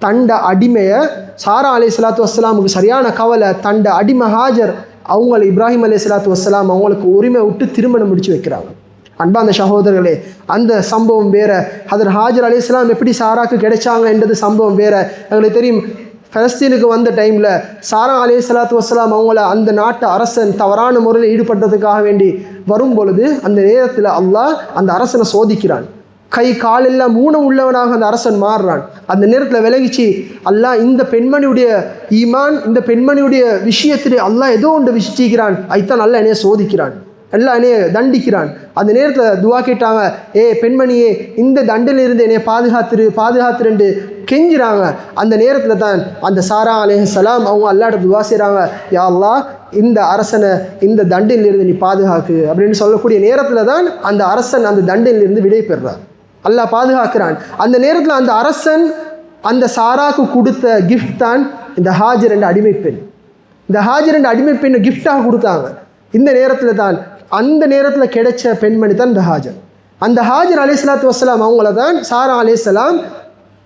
தண்ட அடிமையை சாரா அலைஹிஸ்ஸலாத்து வஸ்ஸலாமுக்கு சரியான கவலை, தண்ட அடிமை ஹாஜர் அவங்களை இப்ராஹிம் அலைஹிஸ்ஸலாத்து வஸ்ஸலாம் அவங்களுக்கு உரிமை விட்டு திருமணம் முடிச்சு வைக்கிறாங்க. அன்பான சகோதரர்களே, அந்த சம்பவம் வேற. ஹதரத் ஹாஜர் அலைஹிஸ்ஸலாம் எப்படி சாராக்கு கிடைச்சாங்க என்றது சம்பவம் வேற. எங்களுக்கு தெரியும், ஃபலஸ்தீனுக்கு வந்த டைமில் சாரா அலைஹிஸ்ஸலாத்து வஸ்ஸலாம் அவங்கள அந்த நாட்டு அரசன் தவறான முறையில் ஈடுபட்டதுக்காக வேண்டி வரும் பொழுது அந்த நேரத்தில் அல்லாஹ் அந்த அரசனை சோதிக்கிறான். கை காலெல்லாம் ஊனம் உள்ளவனாக அந்த அரசன் மாறுறான். அந்த நேரத்தில் விலகிச்சு அல்லாஹ் இந்த பெண்மணியுடைய ஈமான், இந்த பெண்மணியுடைய விஷயத்தில் அல்லாஹ் ஏதோ ஒன்று விஷிச்சிக்கிறான், அதுதான் அல்லாஹ் என்னைய சோதிக்கிறான், எல்லாம் என்னைய தண்டிக்கிறான். அந்த நேரத்தில் துவா கேட்டாங்க, பெண்மணியே இந்த தண்டிலிருந்து என்னைய பாதுகாத்துருண்டு கெஞ்சிறாங்க. அந்த நேரத்தில் தான் அந்த சாரா அலைஹிஸ்ஸலாம் அவங்க அல்லாஹ்ட்ட துவா செய்கிறாங்க, யா அல்லாஹ் இந்த அரசனை இந்த தண்டிலிருந்து நீ பாதுகாக்கு அப்படின்னு சொல்லக்கூடிய நேரத்தில் தான் அந்த அரசன் அந்த தண்டிலிருந்து விடை பெறுறார், அல்லாஹ் பாதுகாக்கிறான். அந்த நேரத்தில் அந்த அரசன் அந்த சாராக்கு கொடுத்த கிஃப்ட் தான் இந்த ஹாஜர் என்ற அடிமைப்பெண். இந்த ஹாஜர் என்ற அடிமைப்பெண்ணை கிஃப்டாக கொடுத்தாங்க. இந்த நேரத்தில் தான் அந்த நேரத்தில் கிடைச்ச பெண்மணி தான் இந்த ஹாஜர். அந்த ஹாஜர் அலைஹிஸ்ஸலாத்து வஸ்ஸலாம் அவங்கள தான் சாரா அலைஹிஸ்ஸலாம்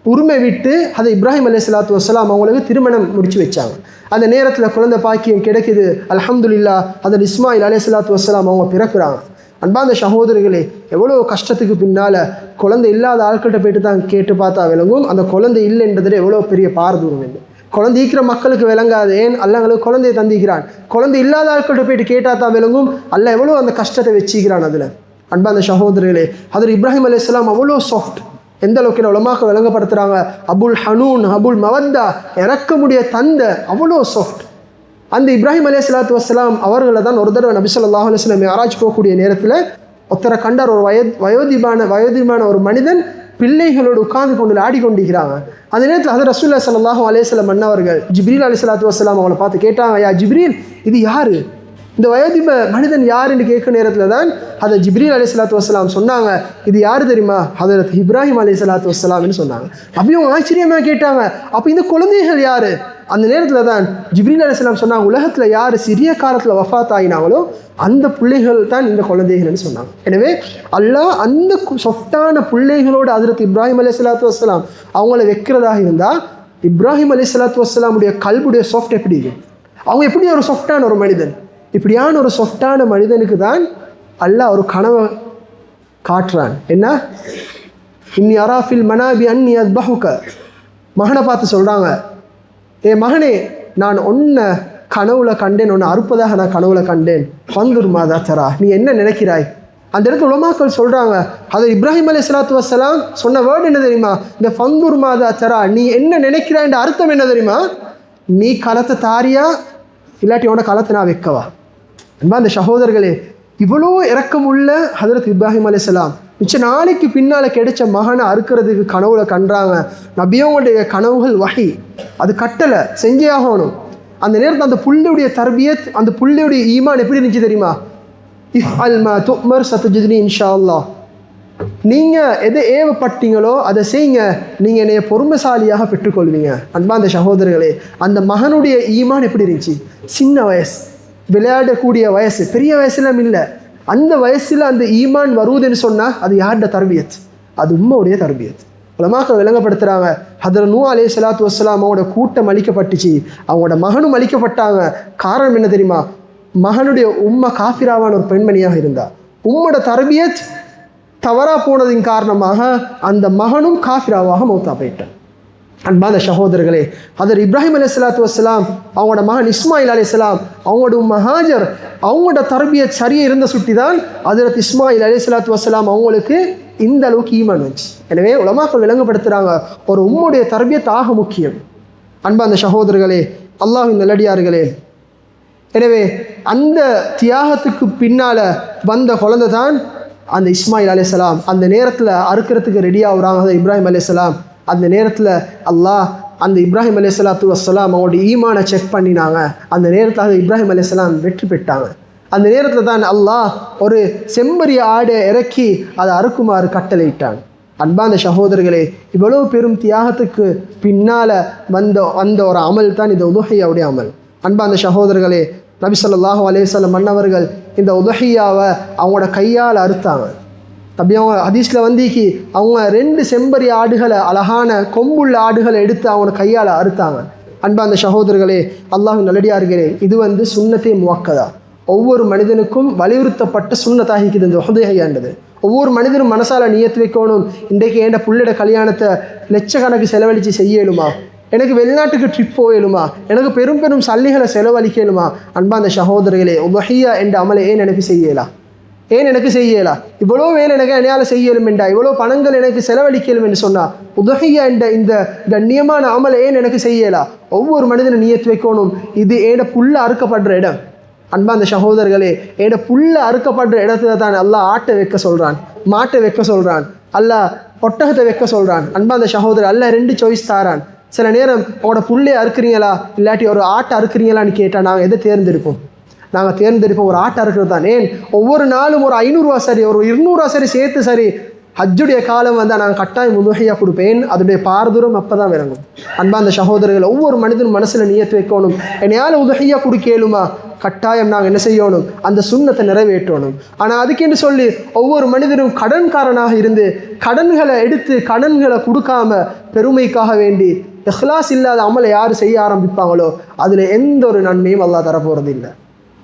உரிமை விட்டு அதை இப்ராஹிம் அலைஹிஸ்ஸலாத்து வஸ்ஸலாம் அவங்களுக்கு திருமணம் முடிச்சு வச்சாங்க. அந்த நேரத்தில் குழந்தை பாக்கியம் கிடைக்குது, அல்ஹம்துலில்லாஹ். அதில் இஸ்மாயில் அலைஹிஸ்ஸலாத்து வஸ்ஸலாம் அவங்க பிறக்கிறாங்க. அன்பாந்த சகோதரர்களே, எவ்வளோ கஷ்டத்துக்கு பின்னால் குழந்தை இல்லாத ஆட்கள்கிட்ட போயிட்டு தான் கேட்டு பார்த்தா விளங்கும் அந்த குழந்தை இல்லைன்றதில் எவ்வளோ பெரிய பாரதூரம் இல்லை. குழந்தை ஈக்கிற மக்களுக்கு விளங்காது, ஏன் அல்லாஹ் குழந்தையை தந்திக்கிறான். குழந்தை இல்லாத ஆட்கள்கிட்ட போயிட்டு கேட்டால் தான் விளங்கும் அல்லாஹ் எவ்வளோ அந்த கஷ்டத்தை வச்சுக்கிறான். அதில் அன்பாந்த சகோதரர்களே, அதில் இப்ராஹிம் அலைஹிஸ்ஸலாம் அவ்வளோ சாஃப்ட். எந்த அளவுக்கு உலமாக்க விளங்கப்படுத்துகிறாங்க, அபுல் ஹனூன் அபுல் மவத்தா, இறக்க முடிய தந்த அவ்வளோ சாஃப்ட். அந்த இப்ராஹிம் அலைஹிஸ்ஸலாத்து வஸ்ஸலாம் அவர்களை தான் ஒரு தடவை நபி ஸல்லல்லாஹு அலைஹி வஸல்லம் மிஅராஜ் போகக்கூடிய நேரத்தில் ஒருத்தரை கண்டார். ஒரு வயோதிமான ஒரு மனிதன் பிள்ளைகளோடு உட்கார்ந்து கொண்டு ஆடிக்கொண்டிருக்கிறாங்க. அந்த நேரத்தில் ஹதரத் ரசூலுல்லாஹி ஸல்லல்லாஹு அலைஹி வஸல்லம் அன்னவர்கள் ஜிப்ரீல் அலைஹிஸ்ஸலாத்து வஸ்ஸலாம் அவங்களை பார்த்து கேட்டாங்க, யா ஜிப்ரீல், இது யாரு, இந்த வயோதிப மனிதன் யாருன்னு கேட்குற நேரத்தில் தான் ஹதரத் ஜிப்ரீல் அலைஹிஸ்ஸலாத்து வஸ்ஸலாம் சொன்னாங்க, இது யாரு தெரியுமா, ஹதரத் இப்ராஹிம் அலைஹிஸ்ஸலாத்து வஸ்ஸலாம்னு சொன்னாங்க. அப்படியும் ஆச்சரியமாக கேட்டாங்க, அப்போ இந்த குழந்தைகள் யாரு? அந்த நேரத்தில் தான் ஜிப்ரீல் அலைஹிஸ்ஸலாம் சொன்னாங்க, உலகத்தில் யார் சிறிய காலத்தில் வஃபாத் ஆகினாங்களோ அந்த பிள்ளைகள் தான் இந்த குழந்தைகள்னு சொன்னாங்க. எனவே அல்லாஹ் அந்த சொஃப்டான பிள்ளைகளோடு ஹதரத் இப்ராஹிம் அலைஹிஸ்ஸலாத்து வஸ்ஸலாம் அவங்கள வைக்கிறதாக இருந்தால், இப்ராஹிம் அலைஹிஸ்ஸலாத்து வஸ்ஸலாமுடைய கல்புடைய சாஃப்ட் எப்படி இருக்கு, அவங்க எப்படி ஒரு சாஃப்டான ஒரு மனிதன், இப்படியான ஒரு சாஃப்டான மனிதனுக்கு தான் அல்லாஹ் ஒரு கனவை காட்டுறான். என்ன, இன்னி அராஃபில் மனாபி அன்னி அத்பஹுக, மகனை பார்த்து சொல்கிறாங்க, ஏ மகனே, நான் ஒன்றை கனவுல கண்டேன், ஒன்று அறுப்பதாக நான் கனவுல கண்டேன், ஃபந்துர் மாதா தரா, நீ என்ன நினைக்கிறாய்? அந்த இடத்துல உலமாக்கள் சொல்கிறாங்க, அது இப்ராஹிம் அலைஹிஸ்ஸலாத்து வஸ்ஸலாம் சொன்ன வேர்டு என்ன தெரியுமா, இந்த ஃபந்துர் மாதா தரா, நீ என்ன நினைக்கிறாய்ன்ற அர்த்தம் என்ன தெரியுமா, நீ களத்தை தாரியா இல்லாட்டி உன களத்தை நான் வைக்கவா? அன்பா அந்த சகோதரர்களே, இவ்வளோ இரக்கமுள்ள ஹதரத் இப்ராஹிம் அலைஹிஸ்ஸலாம் மிச்ச நாளைக்கு பின்னால் கிடைச்ச மகனை அறுக்கிறதுக்கு கனவுல கண்டாங்க. நபியோடைய கனவுகள் வஹி, அது கட்டளை செஞ்சே ஆகணும். அந்த நேரத்தில் அந்த புள்ளியுடைய தர்பியத், அந்த புள்ளியுடைய ஈமான் எப்படி இருந்துச்சு தெரியுமா, இஃப் அல் மா துமர் சத்ஜித்னி இன்ஷா அல்லாஹ், நீங்கள் எதை ஏவப்பட்டீங்களோ அதை செய்யுங்க, நீங்கள் என்னைய பொறுமைசாலியாக பெற்றுக்கொள்வீங்க. அன்பா அந்த சகோதரர்களே, அந்த மகனுடைய ஈமான் எப்படி இருந்துச்சு, சின்ன வயசு, விளையாடக்கூடிய வயசு, பெரிய வயசுலாம் இல்லை, அந்த வயசில் அந்த ஈமான் வருவதுன்னு சொன்னால் அது யாருடைய தர்பியத், அது உம்மாவுடைய தர்பியத். உலமாக்கள் விளங்கப்படுத்துகிறாங்க, ஹதரத் நூஹ் அலைஹிஸ்ஸலாத்து வஸ்ஸலாம் அவங்களோட கூட்டம் அழிக்கப்பட்டுச்சு, அவங்களோட மகனும் அழிக்கப்பட்டாங்க. காரணம் என்ன தெரியுமா, மகனுடைய உம்மா காஃபிராவான ஒரு பெண்மணியாக இருந்தா, உம்மோட தர்பியத் தவறாக போனதின் காரணமாக அந்த மகனும் காஃபிராவாக மௌத்தா போயிட்டான். அன்பான சகோதரர்களே, ஹதரத் இப்ராஹிம் அலைஹிஸ்ஸலாத்து வஸ்ஸலாம் அவங்களோட மகன் இஸ்மாயில் அலைஹிஸ்ஸலாம் அவங்களோட உம்மா ஹாஜர் அவங்களோட தர்பியத் சரியாக இருந்த சுட்டி தான் ஹதரத் இஸ்மாயில் அலைஹிஸ்ஸலாத்து வஸ்ஸலாம் அவங்களுக்கு இந்த அளவுக்கு ஈமான் வந்துச்சு. எனவே உலமாக்கள் விளங்கப்படுத்துகிறாங்க, ஒரு உம்முடைய தர்பியத் ஆக முக்கியம். அன்பான சகோதரர்களே, அல்லாஹ்வின் நல்லடியார்களே, எனவே அந்த தியாகத்துக்கு பின்னால் வந்த குழந்தை தான் அந்த இஸ்மாயில் அலைஹிஸ்ஸலாம். அந்த நேரத்தில் அறுக்கிறதுக்கு ரெடியாகிறாங்க இப்ராஹிம் அலைஹிஸ்ஸலாம். அந்த நேரத்தில் அல்லாஹ் அந்த இப்ராஹிம் அலைஹிஸ்ஸலாத்து வஸ்ஸலாம் அவங்களுடைய ஈமானை செக் பண்ணினாங்க. அந்த நேரத்தில் அது இப்ராஹிம் அலைஹிஸ்ஸலாம் வெற்றி பெற்றாங்க. அந்த நேரத்தில் தான் அல்லாஹ் ஒரு செம்பரி ஆடை இறக்கி அதை அறுக்குமாறு கட்டளையிட்டாங்க. அன்பான சகோதரர்களே, இவ்வளோ பெரும் தியாகத்துக்கு பின்னால் வந்த ஒரு அமல் தான் இந்த உதுஹியாவுடைய அமல். அன்பான சகோதரர்களே, நபி ஸல்லல்லாஹு அலைஹி வஸல்லம் மன்னவர்கள் இந்த உதுஹியாவை அவங்களோட கையால் அறுத்தாங்க. நபி அவங்க ஹதீஸில் வந்திக்கு அவங்க 2 செம்பரி ஆடுகளை, அழகான கொம்புள்ள ஆடுகளை எடுத்து அவங்க கையால் அறுத்தாங்க. அன்பான சகோதரர்களே, அல்லாஹ்வின் நல்லடியார்களே, இது சுன்னத்தே முவக்கதா, ஒவ்வொரு மனிதனுக்கும் வலியுறுத்தப்பட்ட சுன்னத்தாகிக்குது இந்த உதுஹியான்றது. ஒவ்வொரு மனிதனும் மனசால் நியத்து வைக்கணும், இன்றைக்கு என் புள்ளிட கல்யாணத்தை லட்சக்கணக்கு செலவழித்து செய்யலுமா, எனக்கு வெளிநாட்டுக்கு ட்ரிப் போயலுமா, எனக்கு பெரும் பெரும் சல்லிகளை செலவழிக்கலுமா? அன்பான சகோதரர்களே, உதுஹியா என்ற அமலை ஏன் எனக்கு செய்யலாம், ஏன் எனக்கு செய்யலாம்? இவ்வளோ வேலை எனக்கு என்னால் செய்யலும் என்றா, இவ்வளோ பணங்கள் எனக்கு செலவழிக்கலும் என்று சொன்னால் உதுஹியா என்ற இந்த கண்ணியமான அமலை ஏன் எனக்கு செய்யலாம்? ஒவ்வொரு மனிதனும் நியத்து வைக்கணும், இது ஏட புல்ல அறுக்கப்படுற இடம். அன்பாந்த சகோதரர்களே, ஏட புல்ல அறுக்கப்படுற இடத்துல தான் அல்லாஹ் ஆட்டை வைக்க சொல்கிறான், மாட்டை வைக்க சொல்கிறான், அல்லாஹ் ஒட்டகத்தை வைக்க சொல்கிறான். அன்பாந்த சகோதரர், அல்லாஹ் 2 சாய்ஸ் தாரான். சில நேரம் அவங்களோட புல்லே அறுக்கிறீங்களா இல்லாட்டி ஒரு ஆட்டை அறுக்கிறீங்களான்னு கேட்டால் நாங்கள் எதை தேர்ந்தெடுப்போம்? நாங்கள் தேர்ந்தெடுப்போம் ஒரு ஆட்டை அறுக்கிறது தான். ஏன் ஒவ்வொரு நாளும் ஒரு 500 ரூபா சரி, ஒரு 200 ரூபா சரி சேர்த்து சரி, ஹஜ்ஜுடைய காலம் வந்தால் நாங்கள் கட்டாயம் உதுஹியா கொடுப்பேன். அதோடைய பாரதூரம் அப்போ தான் விளங்கும். அன்பாந்த சகோதரர்கள், ஒவ்வொரு மனிதனும் மனசில் நியத்து வைக்கணும், என்னையால் உதுஹியா கொடுக்கலுமா, கட்டாயம் நாங்கள் என்ன செய்யணும், அந்த சுன்னத்தை நிறைவேற்றணும். ஆனால் அதுக்கென்று சொல்லி ஒவ்வொரு மனிதனும் கடன்காரனாக இருந்து கடன்களை எடுத்து கடன்களை கொடுக்காம பெருமைக்காக வேண்டி இஹ்லாஸ் இல்லாத அமலை யார் செய்ய ஆரம்பிப்பாங்களோ அதில் எந்த ஒரு நன்மையும் அல்லாஹ் தரப்போகிறது இல்லை.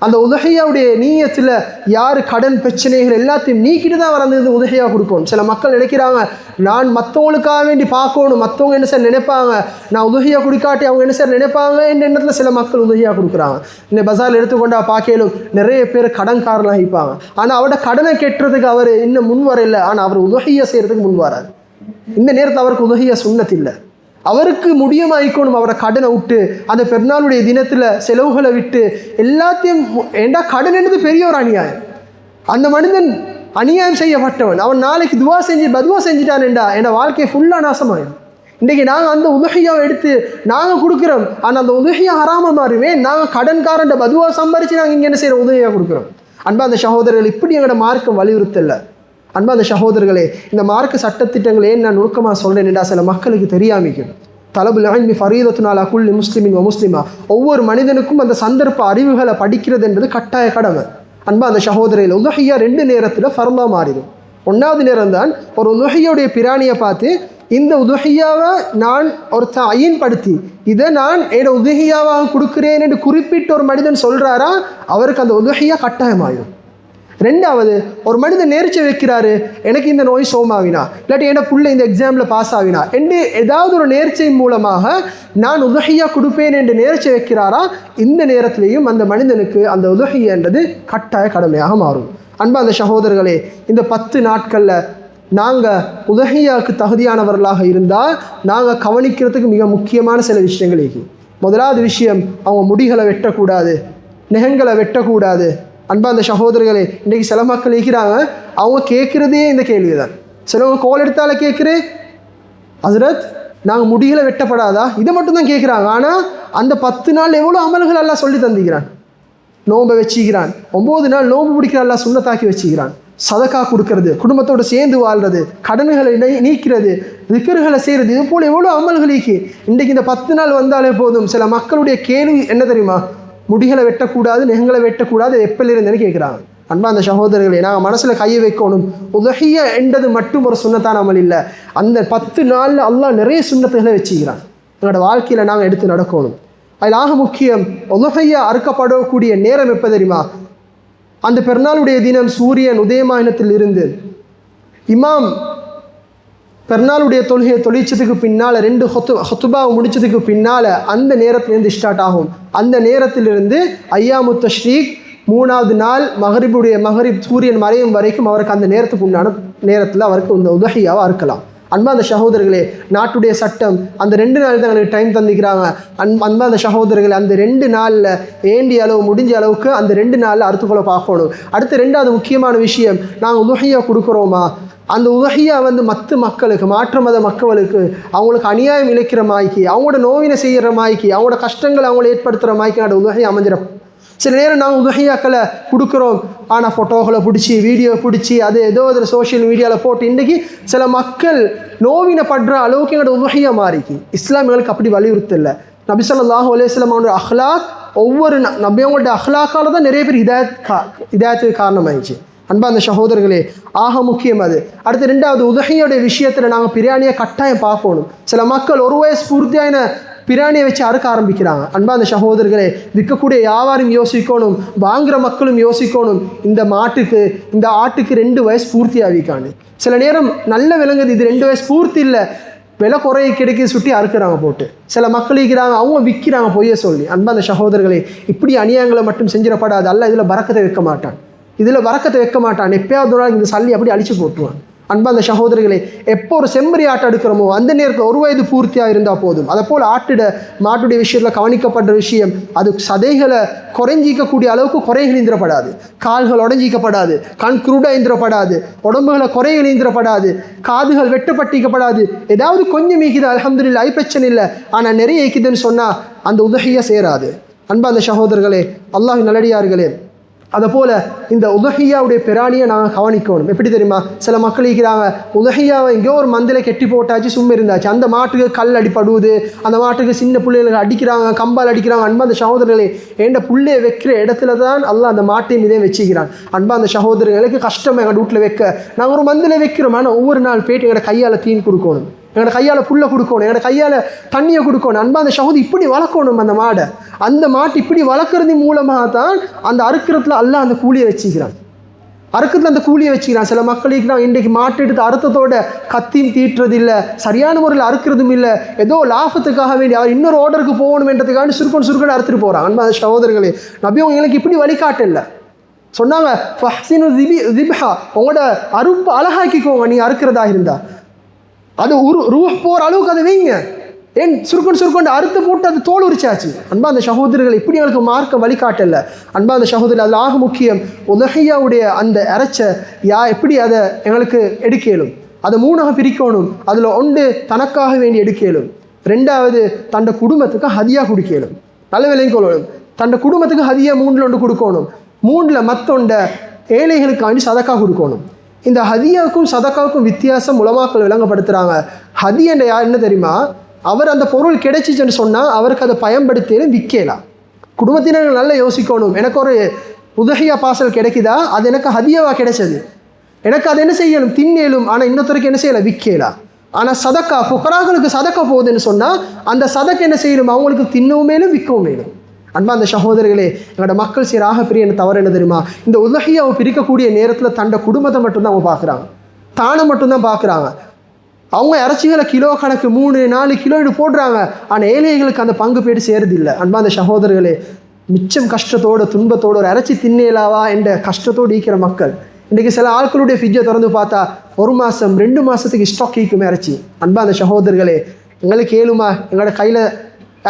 அந்த உதுஹியாவுடைய நீயத்தில் யார் கடன் பிரச்சனைகள் எல்லாத்தையும் நீக்கிட்டு தான் வரந்து உதுஹியா கொடுக்கணும். சில மக்கள் நினைக்கிறாங்க, நான் மற்றவங்களுக்காக வேண்டி பார்க்கணும், மற்றவங்க என்ன சார் நினைப்பாங்க, நான் உதுஹியா குடிக்காட்டி அவங்க என்ன சார் நினைப்பாங்க என்ற எண்ணத்தில் சில மக்கள் உதுஹியா கொடுக்குறாங்க. இந்த பஜாரில் எடுத்துக்கொண்டா பார்க்கலும் நிறைய பேர் கடன்காரனாக இருப்பாங்க. ஆனால் அவரோட கடனை கெட்டுறதுக்கு அவர் இன்னும் முன் வர இல்லை, ஆனால் அவர் உதுஹியா செய்கிறதுக்கு முன் வராது. இந்த நேரத்தில் அவருக்கு உதுஹியா சுன்னத் இல்லை. அவருக்கு முடியமாயிக்கணும் அவரை கடனை விட்டு அந்த பெருநாளுடைய தினத்தில் செலவுகளை விட்டு எல்லாத்தையும். ஏண்டா கடன் என்னது பெரிய ஒரு அநியாயம். அந்த மனிதன் அநியாயம் செய்யப்பட்டவன். அவன் நாளைக்கு பதுவா செஞ்சுட்டான்டா என் வாழ்க்கையை ஃபுல்லாக நாசமாயிடும். இன்றைக்கி நாங்கள் அந்த உதுஹியாவை எடுத்து நாங்கள் கொடுக்குறோம். ஆனால் அந்த உதுஹியா ஹராம மாறுவேன். நாங்கள் கடன்காரன் பதுவா சம்பாரித்து நாங்கள் இங்கே என்ன செய்கிற உதவியா கொடுக்குறோம். அன்பா அந்த சகோதரர்கள், இப்படி எங்களோட மார்க்கம் வலியுறுத்தலை. அன்பா அந்த சகோதரர்களே, இந்த மார்க்க சட்டத்திட்டங்கள் ஏன் நான் நுணுக்கமாக சொல்கிறேன்டா சில மக்களுக்கு தெரியாமிக்கும். தலபுல் இல்மி ஃபரீதத்துன் அலா குல்லி முஸ்லிமின் வ முஸ்லிமா. ஒவ்வொரு மனிதனுக்கும் அந்த சந்தர்ப்ப அறிவுகளை படிக்கிறது என்பது கட்டாய கடமை. அன்பா அந்த சகோதரர்கள், உதுஹியா 2 நேரத்தில் ஃபர்லா மாறிடும். 1வது நேரம் தான் ஒரு உதுஹியாவுடைய பிராணியை பார்த்து இந்த உதுஹியாவை நான் ஒருத்தன் ஐயன்படுத்தி இதை நான் என்னோட உதுஹியாவாக கொடுக்குறேன் என்று குறிப்பிட்ட ஒரு மனிதன் சொல்கிறாரா, அவருக்கு அந்த உதுஹியா கட்டாயமாயிடும். 2வது, ஒரு மனிதன் நேர்ச்சி வைக்கிறாரு, எனக்கு இந்த நோய் சோமாவினா, இல்லாட்டி என்னோட புள்ள இந்த எக்ஸாமில் பாஸ் ஆகினா என்று ஏதாவது ஒரு நேர்ச்சை மூலமாக நான் உதுஹியா கொடுப்பேன் என்று நேர்ச்சி வைக்கிறாரா, இந்த நேரத்திலையும் அந்த மனிதனுக்கு அந்த உதுஹியான்றது கட்டாய கடமையாக மாறும். அன்பா அந்த சகோதரர்களே, இந்த 10 நாட்களில் நாங்கள் உதுஹியாவுக்கு தகுதியானவர்களாக இருந்தால் நாங்கள் கவனிக்கிறதுக்கு மிக முக்கியமான சில விஷயங்கள் இருக்குது. முதலாவது விஷயம், அவங்க முடிகளை வெட்டக்கூடாது, நெகங்களை வெட்டக்கூடாது. அன்பா அந்த சகோதரர்களே, இன்றைக்கி சில மக்கள் இருக்கிறாங்க, அவங்க கேட்குறதே இந்த கேள்வி தான். சிலவங்க கோல் எடுத்தால கேட்குறேன், ஹஸ்ரத் நாங்கள் முடிகளை வெட்டப்படாதா, இதை மட்டும்தான் கேட்குறாங்க. ஆனால் அந்த 10 நாள் எவ்வளோ அமல்கள் எல்லாம் சொல்லி தந்திக்கிறான். நோன்பை வச்சுக்கிறான், 9 நாள் நோன்பு பிடிக்கிற எல்லாம் சுண்ணத்தாக்கி வச்சுக்கிறான். சதக்கா கொடுக்கறது, குடும்பத்தோடு சேர்ந்து வாழ்றது, கடன்களை நீக்கிறது, திக்ருகளை செய்கிறது, இது போல் எவ்வளோ அமல்களுக்கு இன்றைக்கு இந்த 10 நாள் வந்தாலே போதும். சில மக்களுடைய கேள்வி என்ன தெரியுமா, முடிகளை வெட்டக்கூடாது, நெகங்களை வெட்டக்கூடாது, எப்பலிருந்துன்னு கேட்குறாங்க. அன்பா அந்த சகோதரர்களே, நாங்கள் மனசில் கையை வைக்கணும். உதுஹியா என்றது மட்டும் ஒரு சுன்னத்தான அமல் இல்லை. அந்த 10 நாளில் அல்லாஹ் நிறைய சுன்னத்துகளை வச்சுக்கிறான். எங்களோட வாழ்க்கையில் நாங்கள் எடுத்து நடக்கணும். அதில் ஆக முக்கியம், உதுஹியா அறுக்கப்படக்கூடிய நேரம் எப்போ தெரியுமா, அந்த பெருநாளுடைய தினம் சூரியன் உதயமானத்தில் இருந்து இமாம் பெருநாளுடைய தொழுகையை தொழிச்சதுக்கு பின்னால் 2 ஹுத்துபாவை முடிச்சதுக்கு பின்னால் அந்த நேரத்திலேருந்து ஸ்டார்ட் ஆகும். அந்த நேரத்திலிருந்து ஐயாமு தஷ்ரீக் 3வது நாள் மகரிப் சூரியன் மறையும் வரைக்கும் அவருக்கு அந்த நேரத்துக்கு உண்டான நேரத்தில் அவருக்கு இந்த உதுஹியாவை அறுக்கலாம். அன்பா அந்த சகோதரர்களே, நாட்டுடைய சட்டம் அந்த 2 நாள் தான் எங்களுக்கு டைம் தந்திக்கிறாங்க. அன்பா அந்த சகோதரர்களே, அந்த 2 நாளில் வேண்டிய அளவு முடிஞ்ச அளவுக்கு அந்த 2 நாளில் அறுத்துக்கொள்ள பார்க்கணும். அடுத்து 2வது முக்கியமான விஷயம், நாங்கள் உதுஹியா கொடுக்குறோமா, அந்த உதுஹியா மற்ற மக்களுக்கு, மாற்று மத மக்களுக்கு அவங்களுக்கு அநியாயம் இழைக்கிற மாய்க்கு, அவங்களோட நோவினை செய்கிற மாய்க்கு, அவங்களோட கஷ்டங்களை அவங்கள ஏற்படுத்துகிற மாய்க்கு அந்த உதுஹியா அமைஞ்சிடும். சில நேரம் நாங்கள் உதுஹியாக்களை கொடுக்குறோம், ஆனால் ஃபோட்டோகளை பிடிச்சி வீடியோ பிடிச்சி அது ஏதோ ஒரு சோஷியல் மீடியாவில் போட்டு இன்றைக்கி சில மக்கள் நோவினப்படுற அளவுக்கு எங்களோட உதுஹியா மாறிக்கு. இஸ்லாமியர்களுக்கு அப்படி வலியுறுத்தலை. நபி ஸல்லல்லாஹு அலைஹி வஸல்லம் அவங்களோட அஹ்லாக், ஒவ்வொரு நபியோட அஹ்லாக்கால தான் நிறைய பேர் இதாயத்துக்கு காரணமாயிடுச்சு. அன்பா அந்த சகோதரர்களே, ஆக முக்கியம் அது. அடுத்து 2வது, உதுஹியோடைய விஷயத்தில் நாங்கள் பிரியாணியை கட்டாயம் பார்க்கணும். சில மக்கள் 1 வயசு பூர்த்தியான பிராணியை வச்சு அறுக்க ஆரம்பிக்கிறாங்க. அன்பா அந்த சகோதரர்களே, விற்கக்கூடிய வியாபாரம் யோசிக்கணும், வாங்குகிற மக்களும் யோசிக்கணும். இந்த ஆட்டுக்கு 2 வயசு பூர்த்தி ஆகிக்கான்னு சில நேரம் நல்ல விலங்குது, இது 2 வயசு பூர்த்தி இல்லை, விலை குறைய கிடைக்குது சுட்டி அறுக்கிறாங்க போட்டு. சில மக்கள் இருக்கிறாங்க, அவங்க விற்கிறாங்க பொய்ய சொல்லி. அன்பா அந்த சகோதரர்களே, இப்படி அநியாயங்களை மட்டும் செஞ்சிடப்படாது. அல்ல இதில் பரக்கத்தை வைக்க மாட்டான். எப்பயாவது இந்த சல்லி அப்படி அழிச்சு போட்டுவான். அன்பா அந்த சகோதரர்களே, எப்போ ஒரு செம்மறி ஆட்டை எடுக்கிறோமோ அந்த நேரத்தில் 1 வயது பூர்த்தியாக இருந்தால் போதும். அதை போல் மாட்டுடைய விஷயத்தில் கவனிக்கப்படுற விஷயம், அது சதைகளை குறைஞ்சிக்கக்கூடிய அளவுக்கு குறைகள் இந்திரப்படாது, கால்கள் உடஞ்சிக்கப்படாது, கண் குருடாக இந்திரப்படாது, உடம்புகளை குறைகள் இந்திரப்படாது, காதுகள் வெட்டப்பட்டிக்கப்படாது. ஏதாவது கொஞ்சம் ஈக்குது அல்ஹம்துலில்லாஹ், பிரச்சனை இல்லை. ஆனால் நிறைய ஈக்குதுன்னு சொன்னால் அந்த உதுஹியா சேராது. அன்பா அந்த சகோதரர்களே, அல்லாஹ்வின் நல்லடியார்களே, அதுபோல் இந்த உதுஹியாவுடைய பிராணியை நாங்கள் கவனிக்கணும். எப்படி தெரியுமா, சில மக்கள் இருக்கிறாங்க, உதுஹியாவை எங்கேயோ ஒரு மந்தில் கெட்டி போட்டாச்சு, சும்மா இருந்தாச்சு, அந்த மாட்டுக்கு கல் அடிப்படுவது, அந்த மாட்டுக்கு சின்ன பிள்ளைகளுக்கு அடிக்கிறாங்க, கம்பால் அடிக்கிறாங்க. அன்பா அந்த சகோதரர்களே, எந்த புள்ளையை வைக்கிற இடத்துல தான் அல்லாஹ் அந்த மாட்டையும் இதே வச்சுக்கிறான். அன்பா அந்த சகோதரர்களுக்கு கஷ்டம் எங்கள் வீட்டில் வைக்க, நாங்கள் ஒரு மந்தில் வைக்கிறோம், ஆனால் ஒவ்வொரு நாள் போய்ட்டு எங்களோட கையால் தீன் கொடுக்கணும், எங்களோட கையால் புல்லை கொடுக்கணும், எங்களோட கையால் தண்ணியை கொடுக்கணும். அன்பா அந்த சகோதரி இப்படி வளர்க்கணும் அந்த மாடை. அந்த மாட்டு இப்படி வளர்க்குறது மூலமாக தான் அந்த அறுக்கிறதுல அல்லாஹ் அந்த கூலியை வச்சுக்கிறான். சில மக்கள் இருக்கிறாங்க, இன்றைக்கு மாட்டு எடுத்து அறுத்தத்தோட கத்தியும் தீட்டுறது இல்லை, சரியான முறையில் அறுக்கிறதும் இல்லை, ஏதோ லாபத்துக்காக வேண்டி அவர் இன்னொரு ஆர்டருக்கு போகணுமென்றதுக்காக சுருக்கன் அறுத்துட்டு போகிறான். அன்பா அந்த சகோதரர்களே, நபி உங்களுக்கு இப்படி வழிகாட்டல சொன்னாங்க, ஃபஹ்சினு திப்ஹா, உங்களோட அறுப்பு அழகாக்கிக்கோங்க. நீ அறுக்கிறதா இருந்தா அது ரூஹ் போகிற அளவுக்கு அதை வைங்க. ஏன் சுருக்கொண்டு அறுத்து போட்டு அது தோல் உரிச்சாச்சு. அன்பா அந்த சகோதரர்கள் இப்படி எங்களுக்கு மார்க்க வழிகாட்டல. அன்பா அந்த சகோதரர் அதில் ஆக முக்கியம் உலகையாவுடைய அந்த இறைச்ச எப்படி அதை எங்களுக்கு எடுக்கலும், அதை 3ஆக பிரிக்கணும். அதில் ஒன்று தனக்காக வேண்டி எடுக்கலும், 2வது தண்ட குடும்பத்துக்கு ஹதியா குடிக்கலும். நல்ல விலையும் கொள்ளணும். தண்ட குடும்பத்துக்கு ஹதியா 3ல் ஒன்று கொடுக்கணும், 3ல் மற்றொண்ட ஏழைகளுக்காண்டி சதக்கா கொடுக்கணும். இந்த ஹதியாவுக்கும் சதக்காவுக்கும் வித்தியாசம் உலமாக்கள் விளங்கப்படுத்துகிறாங்க. ஹதியன்ற யார் என்ன தெரியுமா? அவர் அந்த பொருள் கிடைச்சிச்சுன்னு சொன்னால் அவருக்கு அதை பயன்படுத்தியும் விற்கலாம். குடும்பத்தினர் நல்லா யோசிக்கணும். எனக்கு ஒரு உதகையா பாசல் கிடைக்குதா, அது எனக்கு ஹதியாவாக கிடைச்சது, எனக்கு அதை என்ன செய்யணும், தின்னேலும். ஆனால் இன்னொருத்தருக்கு என்ன செய்யலாம், விற்கலாம். ஆனால் சதக்கா ஃபுகராக்களுக்கு சதக்கா போகுதுன்னு சொன்னால் அந்த சதக்கை என்ன செய்யணும், அவங்களுக்கு தின்னவும் மேலும் விற்கவும் மேலும். அன்பா அந்த சகோதரர்களே, எங்களோட மக்கள் சீராக பெரிய என்ன தவறு என்ன தெரியுமா? இந்த உலகையை பிரிக்கக்கூடிய நேரத்தில் தண்ட குடும்பத்தை மட்டும்தான் அவங்க பார்க்குறாங்க, தானை மட்டும்தான் பார்க்குறாங்க. அவங்க இறைச்சிகளை கிலோ கணக்கு 3-4 கிலோ போடுறாங்க. ஆனால் ஏழைகளுக்கு அந்த பங்கு போய்ட்டு சேருதில்லை. அன்பா அந்த சகோதரர்களே, மிச்சம் கஷ்டத்தோடு துன்பத்தோடு ஒரு இறைச்சி தின்னேலாவா என்ற கஷ்டத்தோடு ஈக்கிற மக்கள். இன்றைக்கி சில ஆட்களுடைய ஃப்ரிட்ஜை திறந்து பார்த்தா 1 மாதம் 2 மாதத்துக்கு ஸ்டாக் ஈக்குமே இறைச்சி. அன்பா அந்த சகோதரர்களே, எங்களுக்கு ஏழுமா எங்களோட கையில்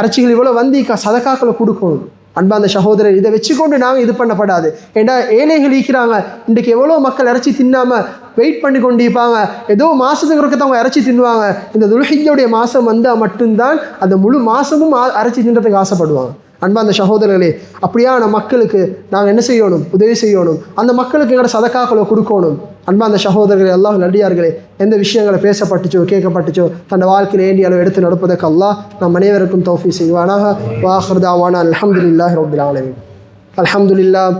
இறைச்சிகள் இவ்வளோ வந்திக்கா சதக்காக்களை கொடுக்கணும். அன்பா அந்த சகோதரர் இதை வச்சுக்கொண்டு நாங்கள் இது பண்ணப்படாது. ஏன்னா ஏழைகள் ஈக்கிறாங்க. இன்றைக்கு எவ்வளோ மக்கள் இறைச்சி தின்னாமல் வெயிட் பண்ணி கொண்டு இருப்பாங்க. ஏதோ மாதத்துக்கு இருக்க அவங்க இறைச்சி தின்னுவாங்க. இந்த துல்ஹிஜ்ஜுடைய மாதம் வந்தால் மட்டும்தான் அந்த முழு மாதமும் இறைச்சி தின்றதுக்கு ஆசைப்படுவாங்க. அன்பா அந்த சகோதரர்களே, அப்படியான மக்களுக்கு நாங்கள் என்ன செய்யணும், உதவி செய்யணும். அந்த மக்களுக்கு எங்களோட சதக்காக்களை கொடுக்கணும். அன்பா அந்த சகோதரர்களே, அல்லாஹ் நல்லடியார்களே, எந்த விஷயங்களை பேசப்பட்டுச்சோ கேட்கப்பட்டுச்சோ தன் வாழ்க்கையில் ஏண்டிய அளவு எடுத்து நடப்பதற்கு அல்லாஹ் நம் அனைவருக்கும் தௌஃபீக் செய்வானாக. வ ஆகிரு தஅவானா அல்ஹம்துலில்லாஹி ரப்பில் ஆலமீன். அல்ஹம்துலில்லாஹ்.